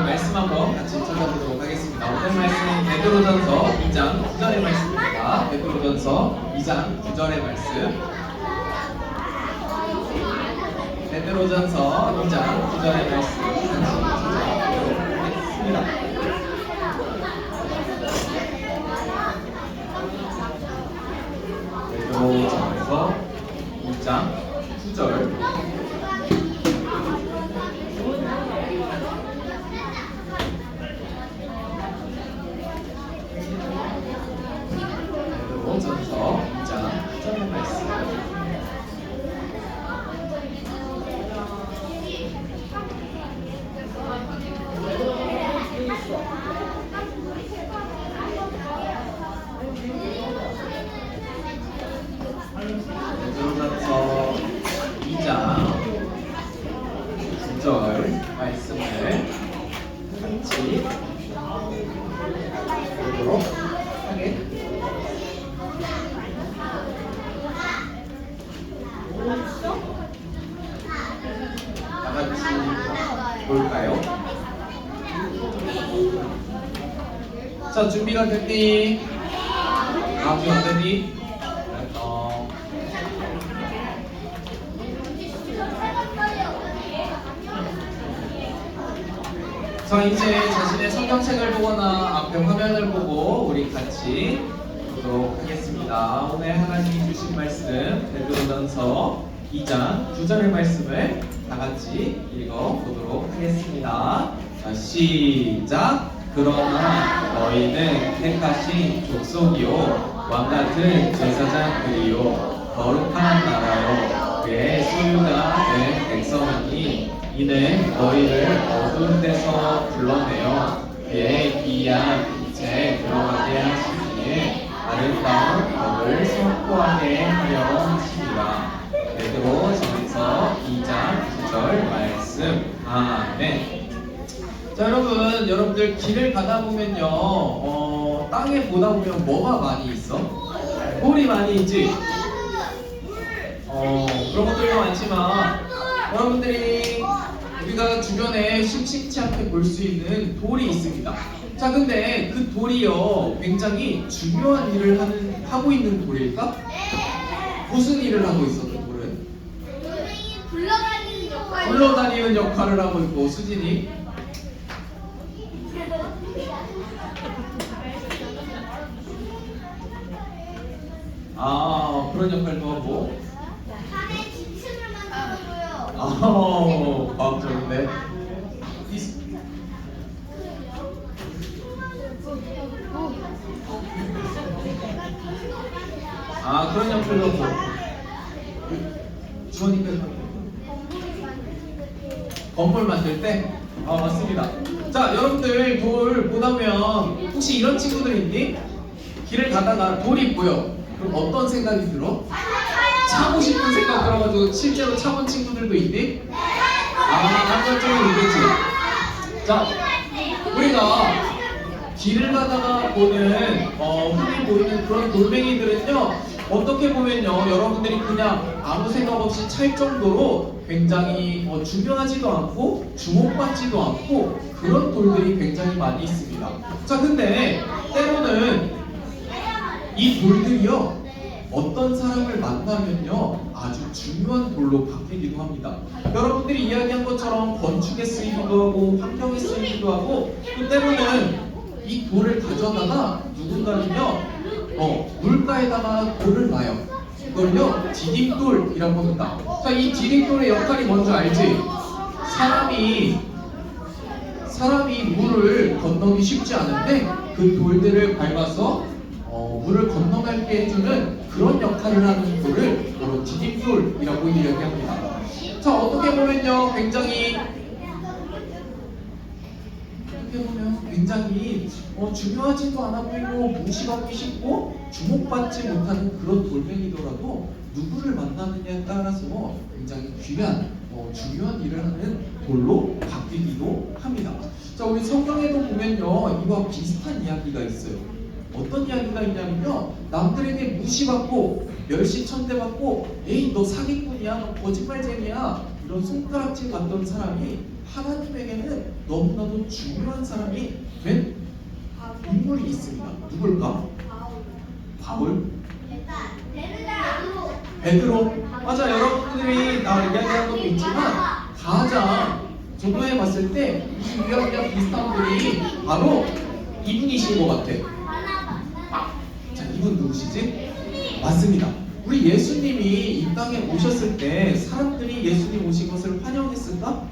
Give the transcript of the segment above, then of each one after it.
말씀 한번 같이 찾아보도록 하겠습니다. 오늘 말씀은 베드로전서 2장 9절의 말씀입니다. 베드로전서 2장 9절의 말씀. 베드로전서 2장 9절의 말씀 같이 찾아보도록 하겠습니다. 베드로전서 2장 9절. 베드로전서 2장 9절의 말씀. 베드로전서 2장 9절 말씀을 같이 보도록 하겠습니다. 다 같이 볼까요? 자, 준비가 됐니? 준비 안 됐니? 자, 이제 자신의 성경책을 보거나 앞에 화면을 보고 우리 같이 보도록 하겠습니다. 오늘 하나님이 주신 말씀 베드로전서 2장 9절의 말씀을 다 같이 읽어보도록 하겠습니다. 자, 시작! 그러나 너희는 택하신 족속이요 왕같은 제사장들이요 거룩한 나라요 그의 소유가 된 백성이니 이는 너희를 어두운 데서 불러내어 그의 기이한 빛에 들어가게 하시기에 아름다운 법을 선포하게 하려 하십니다. 베드로전서 2장 9절 말씀. 아멘. 자, 여러분들 길을 가다 보면요, 땅에 보다 보면 뭐가 많이 있어? 돌이 많이 있지? 그런 것들도 많지만 여러분들이 우리가 주변에 심심치 않게 볼 수 있는 돌이 있습니다. 자, 근데 그 돌이요 굉장히 중요한 일을 하고 있는 돌일까? 무슨 일을 하고 있어, 그 돌은? 굴러다니는 역할을 하고 있고, 수진이? 그런 역할도 하고. 과학적인데. 그런 역할도 하고. 주원이까지 건물 만들 때? 맞습니다. 자, 여러분들 돌 보다 보면 혹시 이런 친구들 있니? 길을 가다가 돌이 보여. 그럼 어떤 생각이 들어? 차고 싶은 생각 들어가지고 실제로 차본 친구들도 있니? 한 번쯤은 있겠지. 자, 우리가 길을 가다가 보는 흔히 보이는 그런 돌멩이들은요, 어떻게 보면요, 여러분들이 그냥 아무 생각 없이 찰 정도로 굉장히 중요하지도 않고 주목받지도 않고 그런 돌들이 굉장히 많이 있습니다. 자, 근데 때로는 이 돌들이요, 어떤 사람을 만나면요 아주 중요한 돌로 바뀌기도 합니다. 여러분들이 이야기한 것처럼 건축에 쓰이기도 하고 환경에 쓰이기도 하고 또 때로는 이 돌을 가져다가 누군가는요 물가에다가 돌을 놔요. 이걸요 디딤돌이라고 합니다. 자, 이 디딤돌의 역할이 뭔지 알지? 사람이 물을 건너기 쉽지 않은데 그 돌들을 밟아서 물을 건너갈게 해주는 그런 역할을 하는 돌을 바로 디딤돌이라고 이야기합니다. 자, 어떻게 보면요 굉장히 중요하지도 않아 보이고 무시받기 쉽고 주목받지 못하는 그런 돌멩이더라도 누구를 만나느냐에 따라서 굉장히 귀한 중요한 일을 하는 돌로 바뀌기도 합니다. 자, 우리 성경에도 보면요 이와 비슷한 이야기가 있어요. 어떤 이야기가 있냐면요, 남들에게 무시받고 멸시천대받고 에이 너 사기꾼이야, 너 거짓말쟁이야 이런 손가락질 받던 사람이 하나님에게는 너무나도 중요한 사람이 된 인물이 있습니다. 누굴까? 바울? 베드로? 맞아, 여러분들이 이야기한 것도 있지만 가장 전도해 봤을 때 이 이야기랑 비슷한 분이 바로 이분이신 것 같아. 자, 이분 누구시지? 맞습니다. 우리 예수님이 이 땅에 오셨을 때 사람들이 예수님 오신 것을 환영했을까?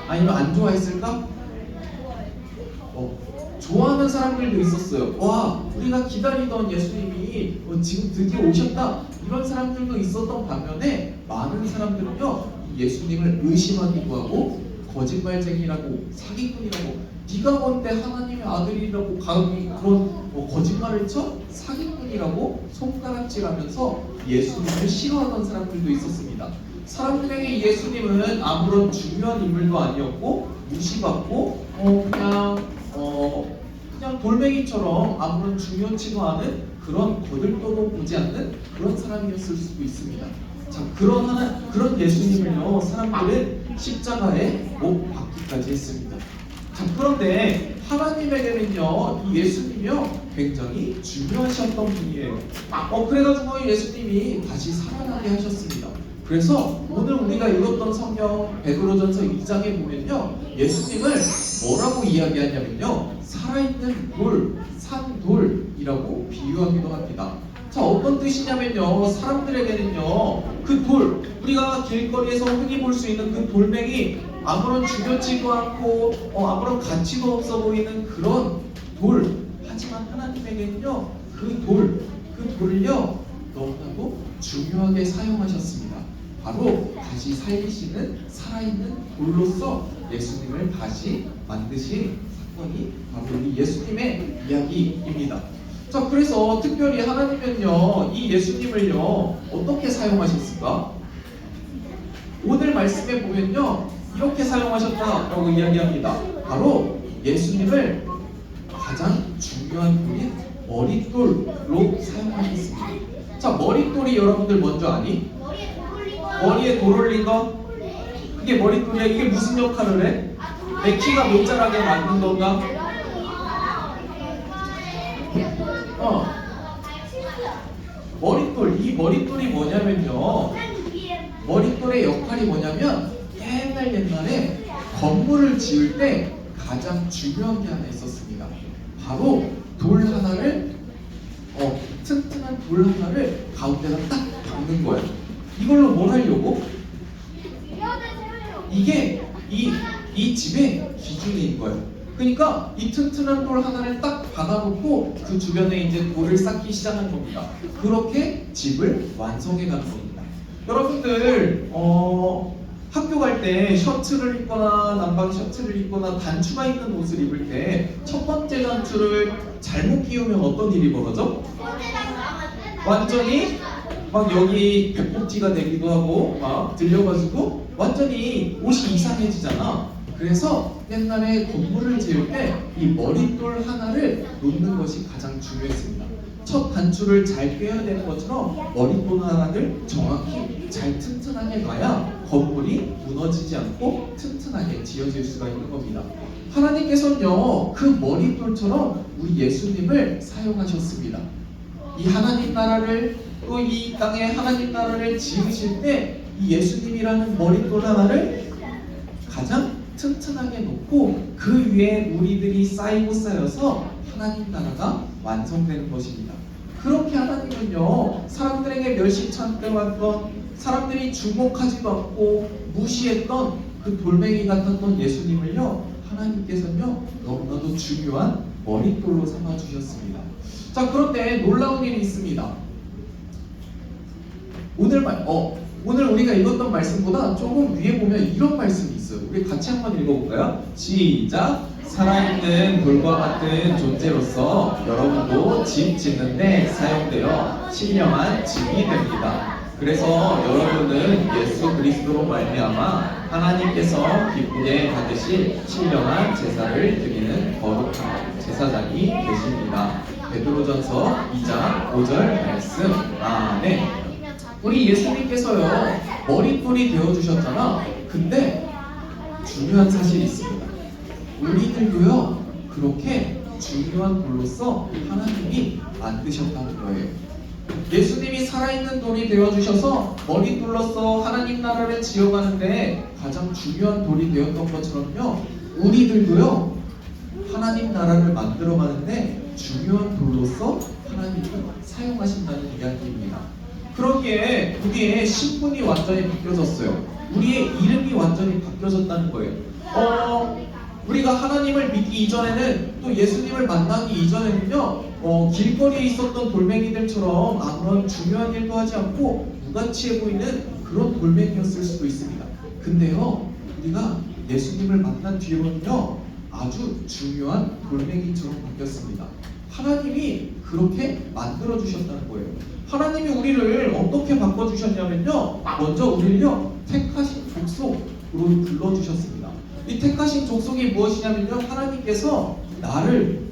아니면 안 좋아했을까? 좋아하는 사람들도 있었어요. 와, 우리가 기다리던 예수님이 지금 드디어 오셨다. 이런 사람들도 있었던 반면에 많은 사람들은요, 예수님을 의심하기도 하고 거짓말쟁이라고, 사기꾼이라고, 네가 뭔데 하나님의 아들이라고 그런 거짓말을 쳐? 사기꾼이라고 손가락질하면서 예수님을 싫어하던 사람들도 있었습니다. 사람들에게 예수님은 아무런 중요한 인물도 아니었고 무시받고 그냥 돌멩이처럼 아무런 중요치도 않은 그런 거들떠도 보지 않는 그런 사람이었을 수도 있습니다. 자, 그런 예수님을요, 사람들은 십자가에 못 박기까지 했습니다. 자, 그런데 하나님에게는요, 이 예수님이요, 굉장히 중요하셨던 분이에요. 그래가지고 예수님이 다시 살아나게 하셨습니다. 그래서 오늘 우리가 읽었던 성경 베드로전서 2장에 보면요, 예수님을 뭐라고 이야기하냐면요, 살아있는 돌, 산돌이라고 비유하기도 합니다. 자, 어떤 뜻이냐면요, 사람들에게는요, 그 돌, 우리가 길거리에서 흔히 볼 수 있는 그 돌멩이, 아무런 중요치도 않고 아무런 가치도 없어 보이는 그런 돌, 하지만 하나님에게는요, 그 돌을요, 너무나도 중요하게 사용하셨습니다. 바로 다시 살리시는 살아있는 돌로서 예수님을 다시 만드신 사건이 바로 우리 예수님의 이야기입니다. 자, 그래서 특별히 하나님은요, 이 예수님을요, 어떻게 사용하셨을까? 오늘 말씀에 보면요, 이렇게 사용하셨다라고 이야기합니다. 바로 예수님을 가장 중요한 분인 머릿돌로 사용하셨습니다. 자, 머릿돌이 여러분들 먼저 아니? 머리에 돌 올린 거? 그게 머릿돌이야. 이게 무슨 역할을 해? 내 키가 모자라게 만든 건가? 머릿돌, 이 머릿돌이 뭐냐면요, 머릿돌의 역할이 뭐냐면 옛날에 건물을 지을 때 가장 중요한 게 하나 있었습니다. 바로 돌 하나를 튼튼한 돌 하나를 가운데다 딱 박는 거예요. 이걸로 뭘 하려고? 이게 이 집의 기준인 거예요. 그러니까 이 튼튼한 돌 하나를 딱 박아놓고 그 주변에 이제 돌을 쌓기 시작한 겁니다. 그렇게 집을 완성해 가는 겁니다. 여러분들 학교 갈 때 셔츠를 입거나 남방 셔츠를 입거나 단추가 있는 옷을 입을 때 첫 번째 단추를 잘못 끼우면 어떤 일이 벌어져? 완전히 막 여기 배꼽티가 되기도 하고 막 들려가지고 완전히 옷이 이상해지잖아. 그래서 옛날에 건물을 지을 때 이 머릿돌 하나를 놓는 것이 가장 중요했습니다. 첫 단추를 잘 꿰어야 되는 것처럼 머릿돌 하나를 정확히 잘 튼튼하게 놔야 건물이 무너지지 않고 튼튼하게 지어질 수가 있는 겁니다. 하나님께서는요, 그 머릿돌처럼 우리 예수님을 사용하셨습니다. 이 하나님 나라를, 또 이 땅에 하나님 나라를 지으실 때 이 예수님이라는 머릿돌 하나를 가장 튼튼하게 놓고 그 위에 우리들이 쌓이고 쌓여서 하나님 나라가 완성되는 것입니다. 그렇게 하나님은요, 사람들에게 멸시찬대왔던, 사람들이 주목하지도 않고 무시했던 그 돌멩이 같았던 예수님을요, 하나님께서는요, 너무나도 중요한 머릿돌로 삼아주셨습니다. 자, 그런데 놀라운 일이 있습니다. 오늘 우리가 읽었던 말씀보다 조금 위에 보면 이런 말씀이 있어요. 우리 같이 한번 읽어볼까요? 시작! 살아있는 돌과 같은 존재로서 여러분도 집 짓는데 사용되어 신령한 집이 됩니다. 그래서 여러분은 예수 그리스도로 말미암아 하나님께서 기쁘게 받으실 신령한 제사를 드리는 거룩한 제사장이 되십니다. 베드로전서 2장 5절 말씀. 아멘. 우리 예수님께서요, 머릿돌이 되어주셨잖아. 근데 중요한 사실이 있습니다. 우리들도요 그렇게 중요한 돌로서 하나님이 만드셨다는 거예요. 예수님이 살아있는 돌이 되어주셔서 머리 돌로서 하나님 나라를 지어가는데 가장 중요한 돌이 되었던 것처럼요, 우리들도요 하나님 나라를 만들어가는데 중요한 돌로서 하나님이 사용하신다는 이야기입니다. 그러기에 우리의 신분이 완전히 바뀌어졌어요. 우리의 이름이 완전히 바뀌어졌다는 거예요. 우리가 하나님을 믿기 이전에는, 또 예수님을 만나기 이전에는요, 길거리에 있었던 돌멩이들처럼 아무런 중요한 일도 하지 않고 무가치해 보이는 그런 돌멩이였을 수도 있습니다. 근데요, 우리가 예수님을 만난 뒤로는요, 아주 중요한 돌멩이처럼 바뀌었습니다. 하나님이 그렇게 만들어주셨다는 거예요. 하나님이 우리를 어떻게 바꿔주셨냐면요, 먼저 우리를요, 택하신 족속으로 불러주셨습니다. 이 택하신 족속이 무엇이냐면요, 하나님께서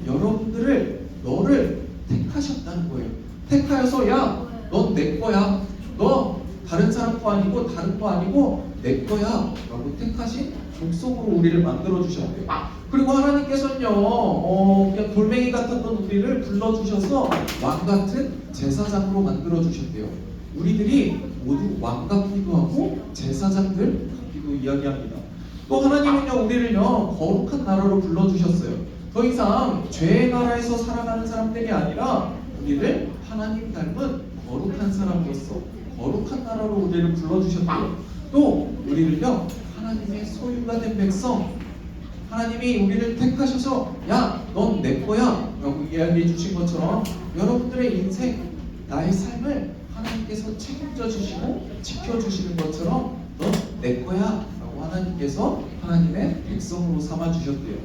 여러분들을, 너를 택하셨다는 거예요. 택하여서, 야, 넌 내 거야. 너 다른 사람 거 아니고 다른 거 아니고 내 거야 라고 택하신 족속으로 우리를 만들어 주셨대요. 그리고 하나님께서는요, 그냥 돌멩이 같았던 우리를 불러주셔서 왕 같은 제사장으로 만들어 주셨대요. 우리들이 모두 왕 같기도 하고 제사장들 같기도 이야기합니다. 또 하나님은요, 우리를요 거룩한 나라로 불러주셨어요. 더 이상 죄의 나라에서 살아가는 사람들이 아니라 우리를 하나님 닮은 거룩한 사람으로서 거룩한 나라로 우리를 불러주셨고요. 또 우리를요 하나님의 소유가 된 백성, 하나님이 우리를 택하셔서, 야, 넌 내 거야 라고 이야기해 주신 것처럼 여러분들의 인생, 나의 삶을 하나님께서 책임져 주시고 지켜주시는 것처럼 넌 내 거야 라고 하나님께서 하나님의 백성으로 삼아 주셨대요.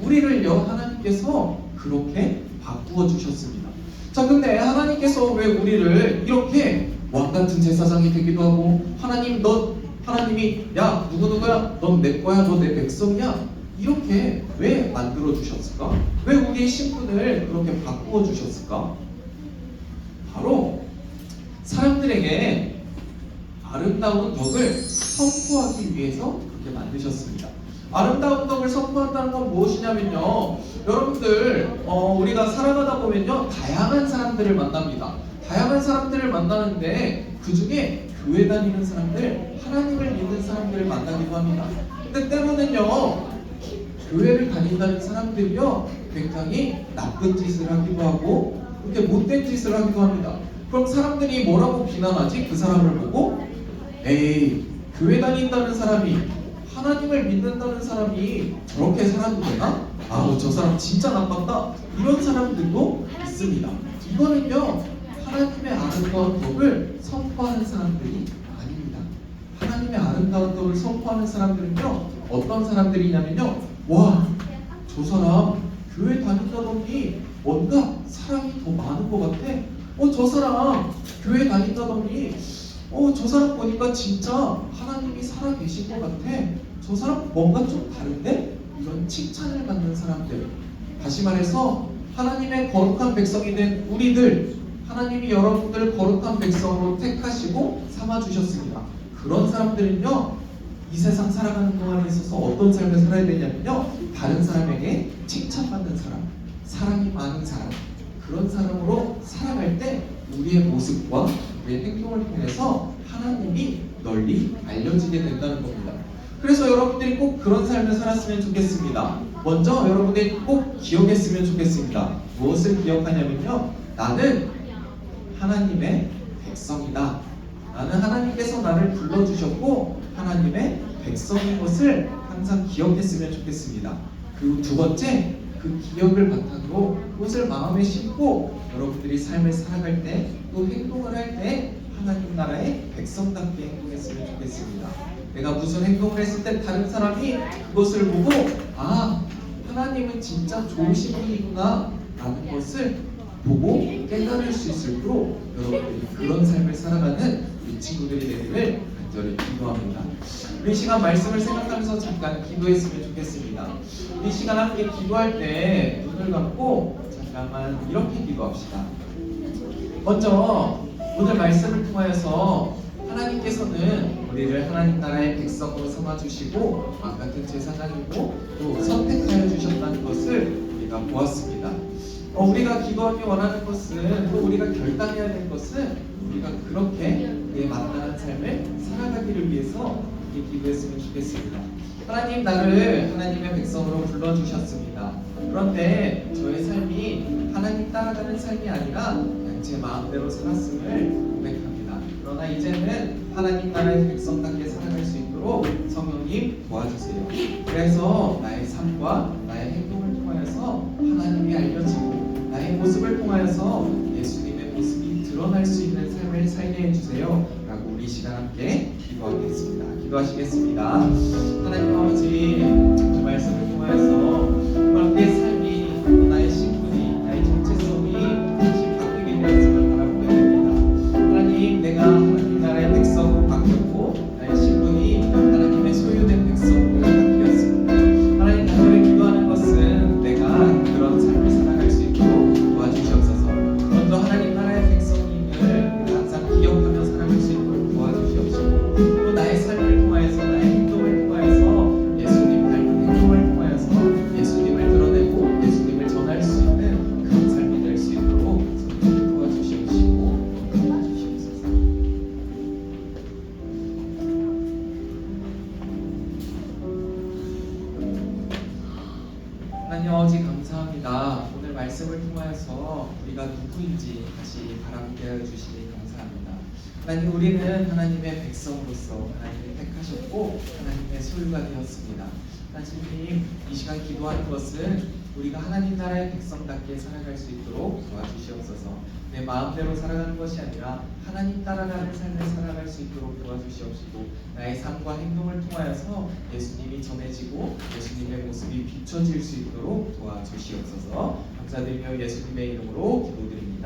우리를요 하나님께서 그렇게 바꾸어 주셨습니다. 자, 근데 하나님께서 왜 우리를 이렇게 왕같은 제사장이 되기도 하고, 하나님이 야, 누구야? 넌 내 거야, 너 내 백성이야, 이렇게 왜 만들어 주셨을까? 왜 우리의 신분을 그렇게 바꾸어 주셨을까? 바로 사람들에게 아름다운 덕을 선포하기 위해서 그렇게 만드셨습니다. 아름다운 덕을 선포한다는 건 무엇이냐면요, 여러분들 우리가 살아가다 보면요 다양한 사람들을 만납니다. 다양한 사람들을 만나는데 그 중에 교회 다니는 사람들, 하나님을 믿는 사람들을 만나기도 합니다. 근데 때로는요, 교회를 다닌다는 사람들이요 굉장히 나쁜 짓을 하기도 하고 그렇게 못된 짓을 하기도 합니다. 그럼 사람들이 뭐라고 비난하지? 그 사람을 보고, 에이, 교회 다닌다는 사람이, 하나님을 믿는다는 사람이 저렇게 살아도 되나? 아우, 저 사람 진짜 나빴다, 이런 사람들도 있습니다. 이거는요 하나님의 아름다운 덕을 선포하는 사람들이 아닙니다. 하나님의 아름다운 덕을 선포하는 사람들은요 어떤 사람들이냐면요, 와, 저 사람 교회 다닌다더니 뭔가 사랑이 더 많은 것 같아. 저 사람 교회 다닌다더니 저 사람 보니까 진짜 하나님이 살아 계신 것 같아. 저 사람 뭔가 좀 다른데? 이런 칭찬을 받는 사람들. 다시 말해서 하나님의 거룩한 백성이 된 우리들, 하나님이 여러분들을 거룩한 백성으로 택하시고 삼아주셨습니다. 그런 사람들은요, 이 세상 살아가는 동안에 있어서 어떤 삶을 살아야 되냐면요, 다른 사람에게 칭찬받는 사람, 사랑이 많은 사람, 그런 사람으로 살아갈 때 우리의 모습과 우리의 행동을 통해서 하나님이 널리 알려지게 된다는 겁니다. 그래서 여러분들이 꼭 그런 삶을 살았으면 좋겠습니다. 먼저 여러분들이 꼭 기억했으면 좋겠습니다. 무엇을 기억하냐면요, 나는 하나님의 백성이다. 나는 하나님께서 나를 불러주셨고 하나님의 백성인 것을 항상 기억했으면 좋겠습니다. 그리고 두 번째, 그 기억을 바탕으로 그것을 마음에 심고 여러분들이 삶을 살아갈 때, 또 행동을 할 때 하나님 나라의 백성답게 행동했으면 좋겠습니다. 내가 무슨 행동을 했을 때 다른 사람이 그것을 보고, 아, 하나님은 진짜 좋으신 분이구나 라는 것을 보고 깨달을 수 있도록 여러분들이 그런 삶을 살아가는 우리 친구들이 되기를 간절히 기도합니다. 우리 시간 말씀을 생각하면서 잠깐 기도했으면 좋겠습니다. 이 시간 함께 기도할 때 눈을 감고 잠깐만 이렇게 기도합시다. 먼저 오늘 말씀을 통하여서 하나님께서는 우리를 하나님 나라의 백성으로 삼아주시고 왕같은 제사장이고 또 선택하여 주셨다는 것을 우리가 보았습니다. 우리가 기도하기 원하는 것은 또 우리가 결단해야 될 것은 우리가 그렇게 그에 마땅한 삶을 살아가기를 위해서 이렇게 기도했으면 좋겠습니다. 하나님 나를 하나님의 백성으로 불러주셨습니다. 그런데 저의 삶이 하나님 따라가는 삶이 아니라 그냥 제 마음대로 살았음을 고백합니다. 그러나 이제는 하나님 나라의 백성답게 살아갈 수 있도록 성령님 도와주세요. 그래서 나의 삶과 나의 행동을 통하여서 하나님이 알려지고 나의 모습을 통하여서 예수님의 모습이 드러날 수 있는 삶을 살게 해주세요 라고 우리 시간 함께 기도하겠습니다. 기도하시겠습니다. 하나님 아버지, 그 말씀을 통하여서 정말 우리의 삶이 또 나의 신분이 나의 정체성이 다시 바뀌게 되었음을 바라보게 됩니다. 하나님, 내가 하나님 나라의 백성으로 바뀌었고 나의 신분이 하나님의 소유된 백성으로 바뀌었습니다. 하나님, 간절히 기도하는 것은 내가 그런 삶을 살아갈 수 있도록 도와주시옵소서. 먼저 하나님 나라의 백성임을 항상 기억하며 살아갈 수 있도록 도와주시옵시고 또 나의 삶을 통하여서 나의 행동을 통하여서 예수님 닮은 행동을 통하여서 예수님을 드러내고 예수님을 전할 수 있는 그런 삶이 될 수 있도록 성령님 도와주시옵시고 도와주시옵소서. 하나님 아버지 감사합니다. 오늘 말씀을 통하여서 우리가 누구인지 다시 바라보게 해주시니 감사합니다. 하나님, 우리는 하나님의 백성으로서 하나님이 택하셨고 하나님의 소유가 되었습니다. 하나님, 이 시간 기도하는 것은 우리가 하나님 나라의 백성답게 살아갈 수 있도록 도와주시옵소서. 내 마음대로 살아가는 것이 아니라 하나님 따라가는 삶을 살아갈 수 있도록 도와주시옵시고 나의 삶과 행동을 통하여서 예수님이 전해지고 예수님의 모습이 비춰질 수 있도록 도와주시옵소서. 감사드리며 예수님의 이름으로 기도드립니다.